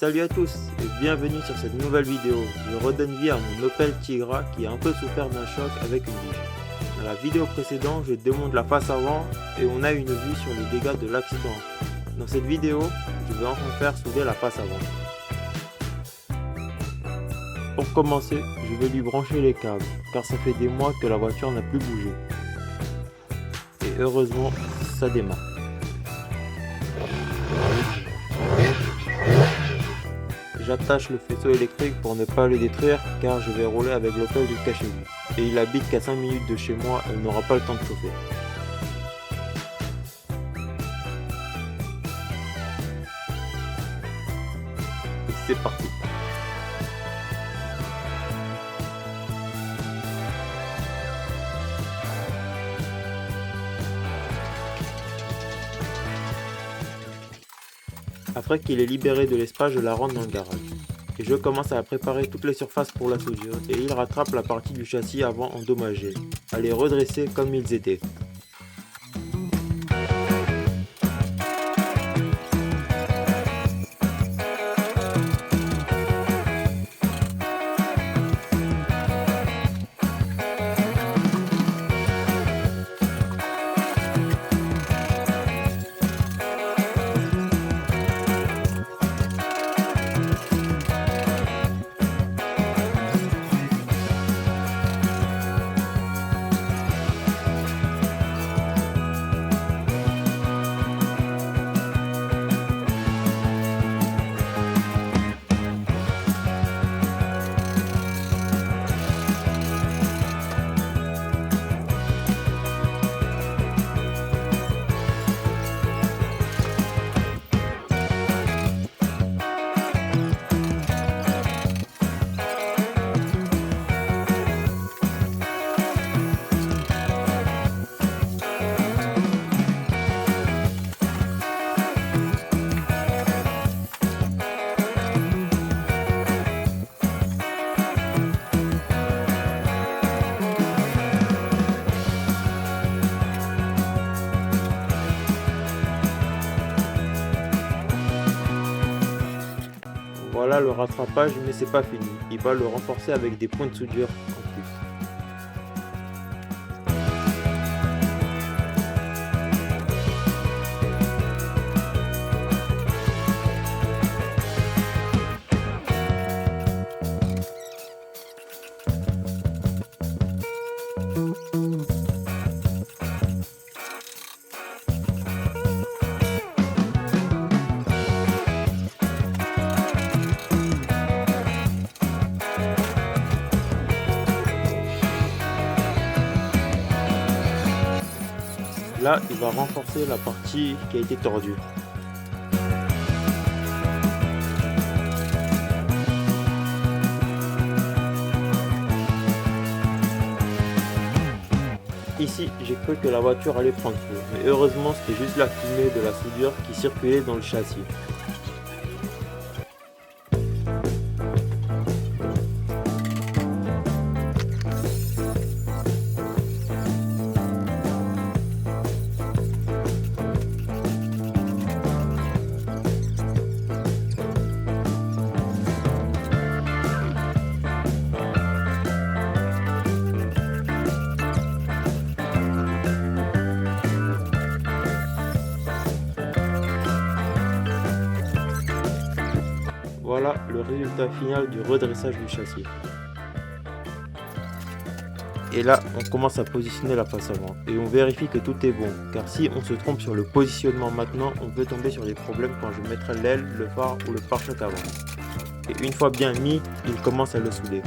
Salut à tous et bienvenue sur cette nouvelle vidéo. Je redonne vie à mon Opel Tigra qui a un peu souffert d'un choc avec une biche. Dans la vidéo précédente, je démonte la face avant et on a une vue sur les dégâts de l'accident. Dans cette vidéo, je vais enfin faire souder la face avant. Pour commencer, je vais lui brancher les câbles car ça fait des mois que la voiture n'a plus bougé. Et heureusement, ça démarre. J'attache le faisceau électrique pour ne pas le détruire car je vais rouler avec l'Opel jusqu'à chez lui. Et il habite qu'à 5 minutes de chez moi et il n'aura pas le temps de chauffer. Et c'est parti. Après qu'il est libéré de l'espace, je la rentre dans le garage. Et je commence à préparer toutes les surfaces pour la soudure et il rattrape la partie du châssis avant endommagée, à les redresser comme ils étaient. Voilà le rattrapage, mais c'est pas fini. Il va le renforcer avec des points de soudure en plus. Là, il va renforcer la partie qui a été tordue. Ici, j'ai cru que la voiture allait prendre feu, mais heureusement, c'était juste la fumée de la soudure qui circulait dans le châssis. Voilà le résultat final du redressage du châssis. Et là, on commence à positionner la face avant et on vérifie que tout est bon, car si on se trompe sur le positionnement maintenant, on peut tomber sur des problèmes quand je mettrai l'aile, le phare ou le pare-choc avant. Et une fois bien mis, il commence à le souder.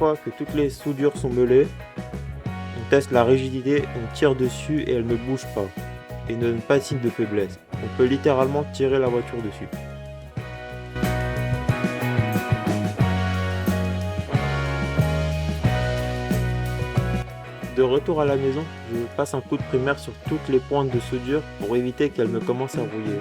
fois que toutes les soudures sont meulées, on teste la rigidité, on tire dessus et elle ne bouge pas et ne donne pas de signe de faiblesse. On peut littéralement tirer la voiture dessus. De retour à la maison, je passe un coup de primaire sur toutes les pointes de soudure pour éviter qu'elles me commencent à rouiller.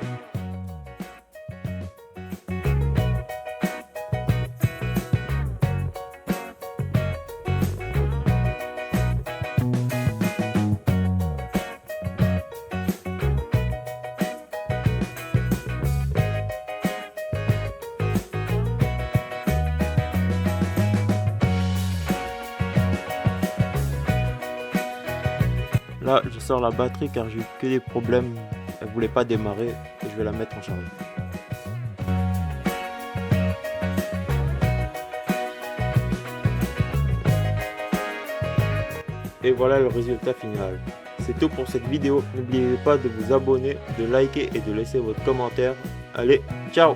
Là, je sors la batterie car j'ai eu que des problèmes, elle voulait pas démarrer et je vais la mettre en charge. Et voilà le résultat final. C'est tout pour cette vidéo, n'oubliez pas de vous abonner, de liker et de laisser votre commentaire. Allez, ciao!